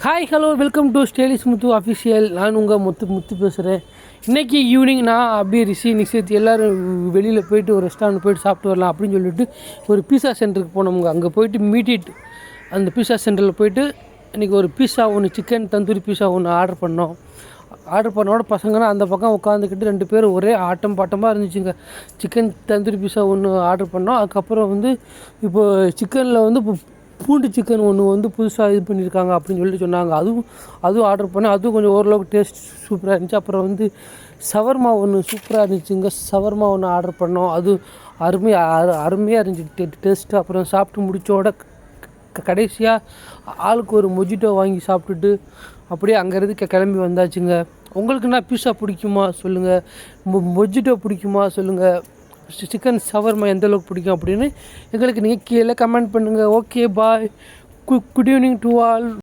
Hi hello welcome to stylish Muthu official. நான் உங்கள் முத்து பேசுகிறேன். இன்றைக்கி ஈவினிங் நான் அப்படியே நிஷித் எல்லோரும் வெளியில் போயிட்டு ஒரு ரெஸ்டாரண்ட் போய்ட்டு சாப்பிட்டு வரலாம் அப்படின்னு சொல்லிட்டு ஒரு பீஸா சென்டருக்கு போனோமுங்க. அங்கே போயிட்டு மீட்டிட்டு அந்த பீஸா சென்டரில் போயிட்டு இன்றைக்கி ஒரு பீஸா ஒன்று சிக்கன் தந்தூரி பீஸா ஒன்று ஆர்டர் பண்ணோம். ஆர்டர் பண்ணோட பசங்கன்னா அந்த பக்கம் உட்காந்துக்கிட்டு 2 பேரும் ஒரே ஆட்டம் பாட்டமாக இருந்துச்சுங்க. சிக்கன் தந்தூரி பீஸா ஒன்று ஆர்டர் பண்ணோம். அதுக்கப்புறம் இப்போது சிக்கனில் இப்போ பூண்டு சிக்கன் ஒன்று புதுசாக இது பண்ணியிருக்காங்க அப்படின்னு சொல்லிட்டு சொன்னாங்க. அதுவும் ஆர்டர் பண்ணேன். அதுவும் கொஞ்சம் ஓரளவுக்கு டேஸ்ட் சூப்பராக இருந்துச்சு. அப்புறம் சவர்மா ஒன்று சூப்பராக இருந்துச்சுங்க. சவர்மா ஒன்று ஆர்டர் பண்ணோம். அது அருமையாக இருந்துச்சு டேஸ்ட்டு. அப்புறம் சாப்பிட்டு முடித்தோட கடைசியாக ஆளுக்கு ஒரு மொஜிட்டோ வாங்கி சாப்பிட்டுட்டு அப்படியே அங்கேருந்து கிளம்பி வந்தாச்சுங்க. உங்களுக்குன்னா பீஸா பிடிக்குமா சொல்லுங்கள், மொஜிட்டோ பிடிக்குமா சொல்லுங்கள், சிக்கன் ஷவர்மா எந்தளவுக்கு பிடிக்கும் அப்படின்னு எங்களுக்கு நீங்கள் கீழே கமெண்ட் பண்ணுங்கள். Okay bye, good evening to all.